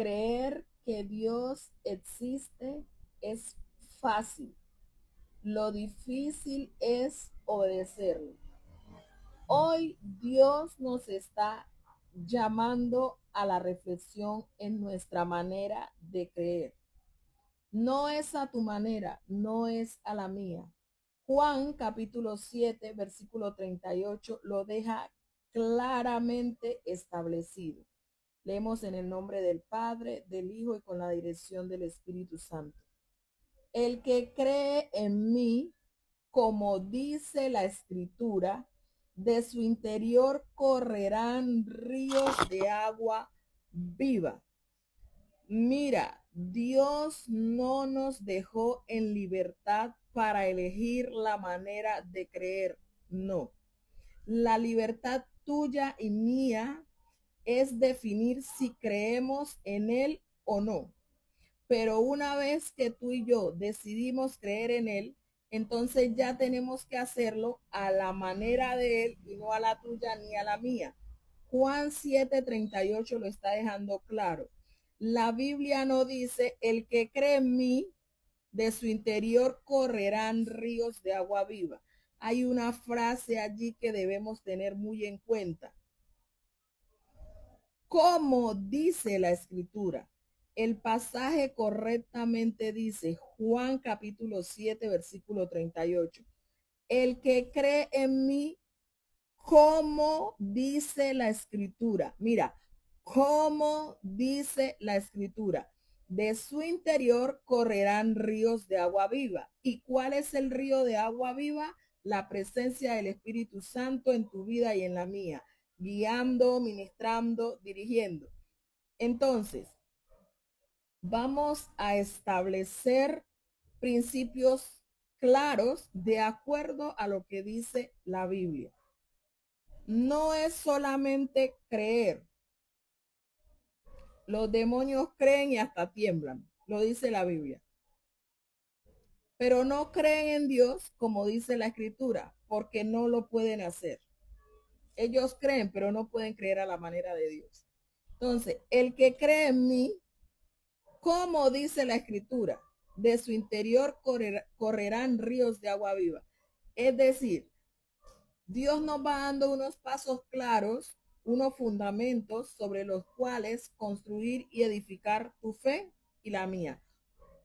Creer que Dios existe es fácil. Lo difícil es obedecerlo. Hoy Dios nos está llamando a la reflexión en nuestra manera de creer. No es a tu manera, no es a la mía. Juan capítulo 7, versículo 38 lo deja claramente establecido. Leemos en el nombre del Padre, del Hijo y con la dirección del Espíritu Santo. El que cree en mí, como dice la Escritura, de su interior correrán ríos de agua viva. Mira, Dios no nos dejó en libertad para elegir la manera de creer. No. La libertad tuya y mía es definir si creemos en Él o no. Pero una vez que tú y yo decidimos creer en Él, entonces ya tenemos que hacerlo a la manera de Él y no a la tuya ni a la mía. Juan 7:38 lo está dejando claro. La Biblia no dice, el que cree en mí, de su interior correrán ríos de agua viva. Hay una frase allí que debemos tener muy en cuenta. Como dice la Escritura, el pasaje correctamente dice Juan capítulo 7, versículo 38. El que cree en mí, como dice la Escritura. Mira, como dice la Escritura. De su interior correrán ríos de agua viva. ¿Y cuál es el río de agua viva? La presencia del Espíritu Santo en tu vida y en la mía, guiando, ministrando, dirigiendo. Entonces, vamos a establecer principios claros de acuerdo a lo que dice la Biblia. No es solamente creer. Los demonios creen y hasta tiemblan, lo dice la Biblia. Pero no creen en Dios, como dice la Escritura, porque no lo pueden hacer. Ellos creen, pero no pueden creer a la manera de Dios. Entonces, el que cree en mí, como dice la Escritura, de su interior correrán ríos de agua viva. Es decir, Dios nos va dando unos pasos claros, unos fundamentos sobre los cuales construir y edificar tu fe y la mía.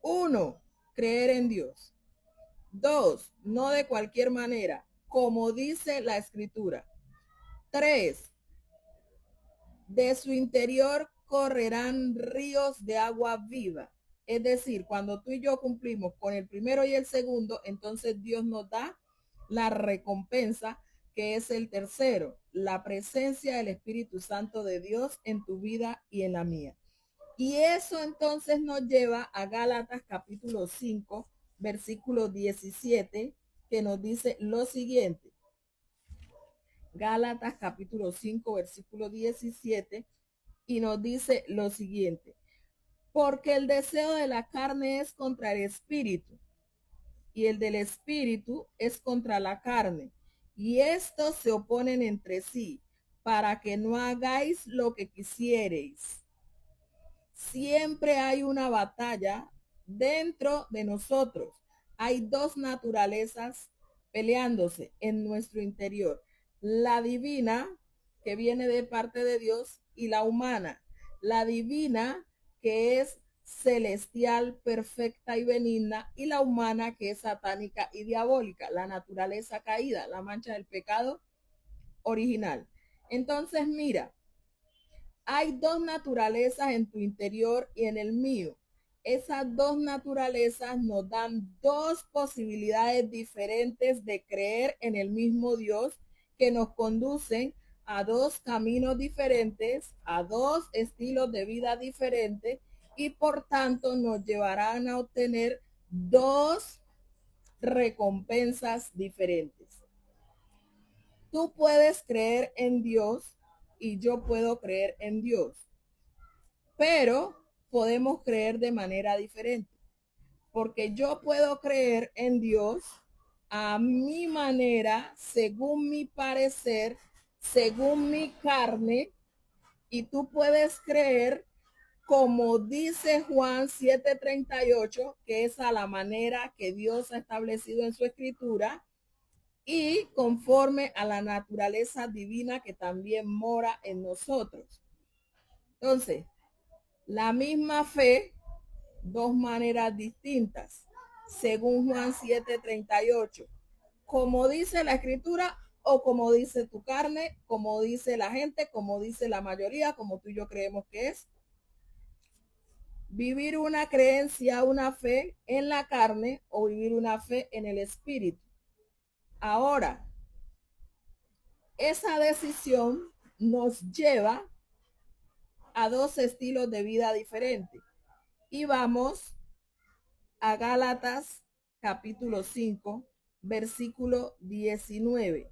1, creer en Dios. 2, no de cualquier manera, como dice la Escritura. 3, de su interior correrán ríos de agua viva. Es decir, cuando tú y yo cumplimos con el primero y el segundo, entonces Dios nos da la recompensa, que es el tercero, la presencia del Espíritu Santo de Dios en tu vida y en la mía. Y eso entonces nos lleva a Gálatas capítulo 5, versículo 17, que nos dice lo siguiente. Gálatas capítulo 5, versículo 17, y nos dice lo siguiente. Porque el deseo de la carne es contra el espíritu, y el del espíritu es contra la carne, y estos se oponen entre sí, para que no hagáis lo que quisiereis. Siempre hay una batalla dentro de nosotros. Hay dos naturalezas peleándose en nuestro interior. La divina, que viene de parte de Dios, y la humana. La divina, que es celestial, perfecta y benigna, y la humana, que es satánica y diabólica, la naturaleza caída, la mancha del pecado original. Entonces, mira, hay dos naturalezas en tu interior y en el mío. Esas dos naturalezas nos dan dos posibilidades diferentes de creer en el mismo Dios, que nos conducen a dos caminos diferentes, a dos estilos de vida diferentes, y por tanto nos llevarán a obtener dos recompensas diferentes. Tú puedes creer en Dios y yo puedo creer en Dios, pero podemos creer de manera diferente, porque yo puedo creer en Dios a mi manera, según mi parecer, según mi carne, y tú puedes creer como dice Juan 7:38, que es a la manera que Dios ha establecido en su escritura, y conforme a la naturaleza divina que también mora en nosotros. Entonces, la misma fe, dos maneras distintas, según Juan 7:38, como dice la escritura o como dice tu carne, como dice la gente, como dice la mayoría, como tú y yo creemos que es. Vivir una creencia, una fe en la carne o vivir una fe en el espíritu. Ahora, esa decisión nos lleva a dos estilos de vida diferentes. Y vamos a Gálatas capítulo 5, versículo 19.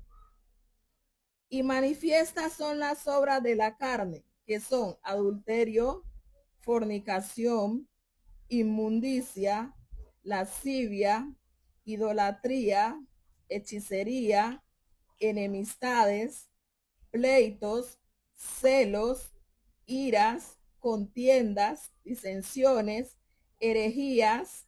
Y manifiestas son las obras de la carne, que son adulterio, fornicación, inmundicia, lascivia, idolatría, hechicería, enemistades, pleitos, celos, iras, contiendas, disensiones, herejías,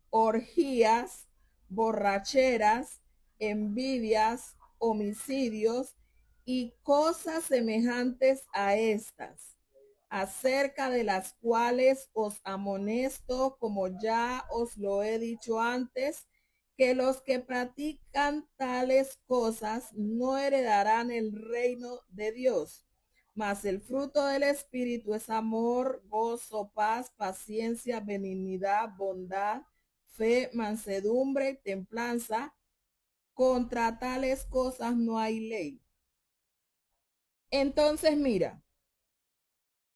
orgías, borracheras, envidias, homicidios y cosas semejantes a estas, acerca de las cuales os amonesto, como ya os lo he dicho antes, que los que practican tales cosas no heredarán el reino de Dios. Mas el fruto del Espíritu es amor, gozo, paz, paciencia, benignidad, bondad, fe, mansedumbre, templanza. Contra tales cosas no hay ley. Entonces, mira,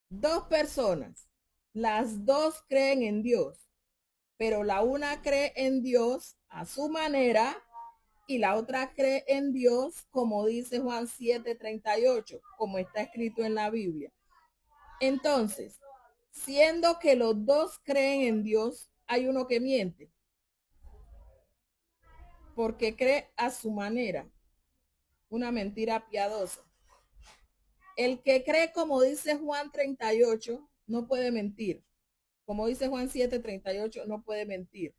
dos personas, las dos creen en Dios, pero la una cree en Dios a su manera y la otra cree en Dios como dice Juan 7:38, como está escrito en la Biblia. Entonces, siendo que los dos creen en Dios, hay uno que miente, porque cree a su manera, una mentira piadosa. El que cree como dice Juan 38 no puede mentir. Como dice Juan 7:38 no puede mentir,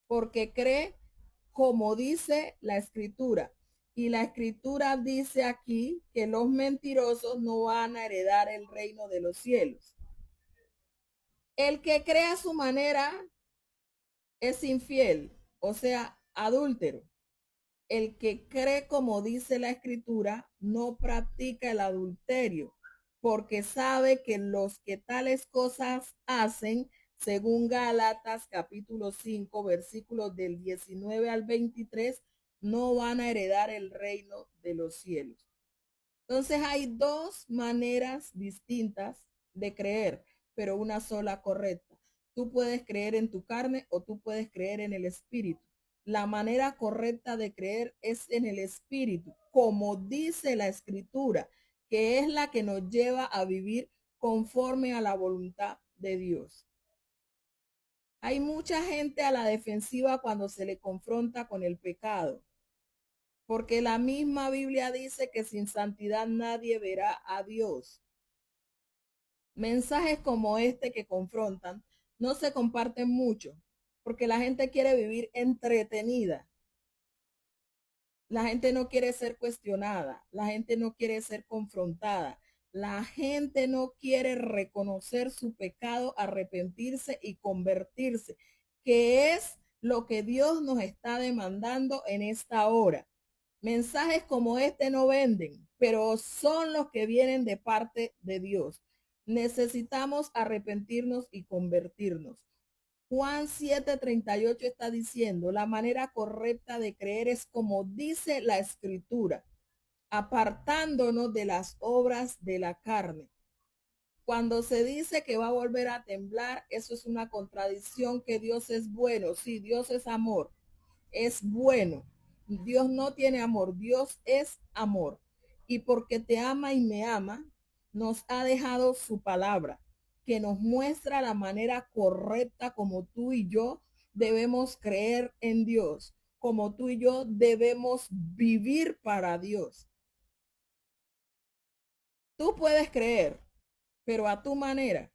porque cree como dice la escritura. Y la escritura dice aquí que los mentirosos no van a heredar el reino de los cielos. El que cree a su manera es infiel, o sea, adúltero. El que cree como dice la escritura no practica el adulterio, porque sabe que los que tales cosas hacen, según Gálatas capítulo 5, versículos del 19 al 23, no van a heredar el reino de los cielos. Entonces hay dos maneras distintas de creer, pero una sola correcta. Tú puedes creer en tu carne o tú puedes creer en el espíritu. La manera correcta de creer es en el espíritu, como dice la escritura, que es la que nos lleva a vivir conforme a la voluntad de Dios. Hay mucha gente a la defensiva cuando se le confronta con el pecado, porque la misma Biblia dice que sin santidad nadie verá a Dios. Mensajes como este que confrontan no se comparten mucho, porque la gente quiere vivir entretenida. La gente no quiere ser cuestionada, la gente no quiere ser confrontada, la gente no quiere reconocer su pecado, arrepentirse y convertirse, que es lo que Dios nos está demandando en esta hora. Mensajes como este no venden, pero son los que vienen de parte de Dios. Necesitamos arrepentirnos y convertirnos. Juan 7:38 está diciendo, la manera correcta de creer es como dice la escritura, apartándonos de las obras de la carne. Cuando se dice que va a volver a temblar, eso es una contradicción, que Dios es bueno. Sí, Dios es amor, es bueno. Dios no tiene amor, Dios es amor. Y porque te ama y me ama, nos ha dejado su palabra, que nos muestra la manera correcta como tú y yo debemos creer en Dios, como tú y yo debemos vivir para Dios. Tú puedes creer, pero a tu manera.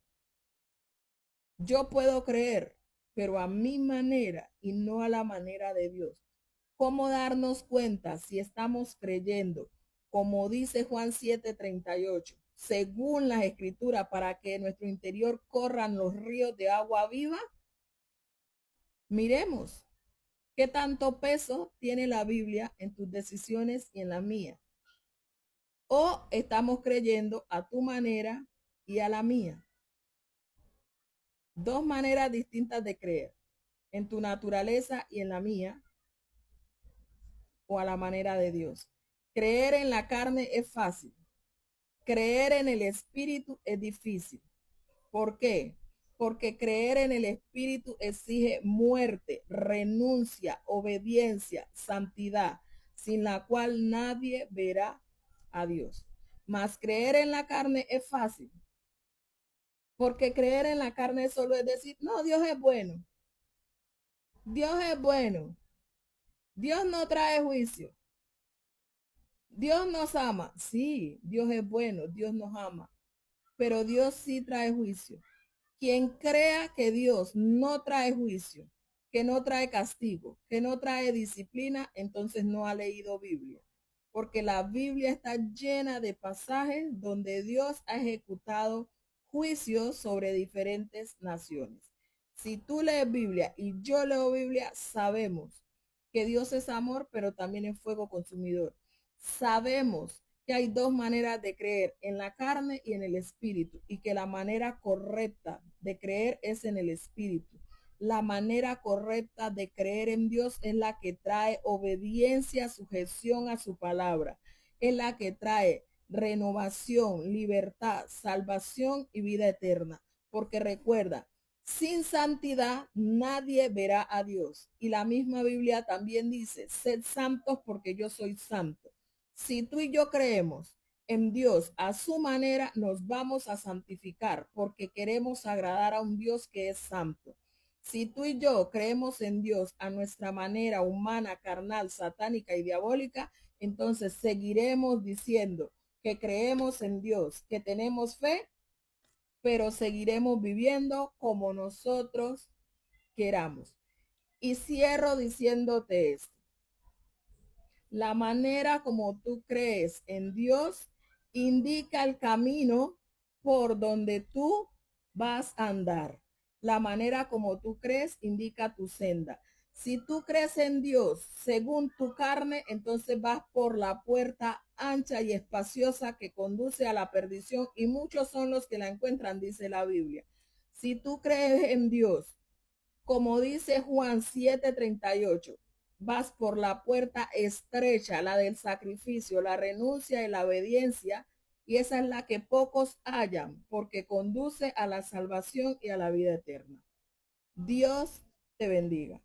Yo puedo creer, pero a mi manera y no a la manera de Dios. ¿Cómo darnos cuenta si estamos creyendo, como dice Juan 7:38, según las escrituras, para que en nuestro interior corran los ríos de agua viva? Miremos qué tanto peso tiene la Biblia en tus decisiones y en la mía. O estamos creyendo a tu manera y a la mía. Dos maneras distintas de creer, en tu naturaleza y en la mía, o a la manera de Dios. Creer en la carne es fácil. Creer en el espíritu es difícil. ¿Por qué? Porque creer en el espíritu exige muerte, renuncia, obediencia, santidad, sin la cual nadie verá a Dios. Mas creer en la carne es fácil. Porque creer en la carne solo es decir, no, Dios es bueno. Dios es bueno. Dios no trae juicio. Dios nos ama. Sí, Dios es bueno. Dios nos ama. Pero Dios sí trae juicio. Quien crea que Dios no trae juicio, que no trae castigo, que no trae disciplina, entonces no ha leído Biblia. Porque la Biblia está llena de pasajes donde Dios ha ejecutado juicios sobre diferentes naciones. Si tú lees Biblia y yo leo Biblia, sabemos que Dios es amor, pero también es fuego consumidor. Sabemos que hay dos maneras de creer, en la carne y en el espíritu, y que la manera correcta de creer es en el espíritu. La manera correcta de creer en Dios es la que trae obediencia, sujeción a su palabra, es la que trae renovación, libertad, salvación y vida eterna. Porque recuerda, sin santidad nadie verá a Dios. Y la misma Biblia también dice, sed santos porque yo soy santo. Si tú y yo creemos en Dios a su manera, nos vamos a santificar porque queremos agradar a un Dios que es santo. Si tú y yo creemos en Dios a nuestra manera humana, carnal, satánica y diabólica, entonces seguiremos diciendo que creemos en Dios, que tenemos fe, pero seguiremos viviendo como nosotros queramos. Y cierro diciéndote esto. La manera como tú crees en Dios indica el camino por donde tú vas a andar. La manera como tú crees indica tu senda. Si tú crees en Dios según tu carne, entonces vas por la puerta ancha y espaciosa que conduce a la perdición y muchos son los que la encuentran, dice la Biblia. Si tú crees en Dios como dice Juan 7:38, vas por la puerta estrecha, la del sacrificio, la renuncia y la obediencia, y esa es la que pocos hallan, porque conduce a la salvación y a la vida eterna. Dios te bendiga.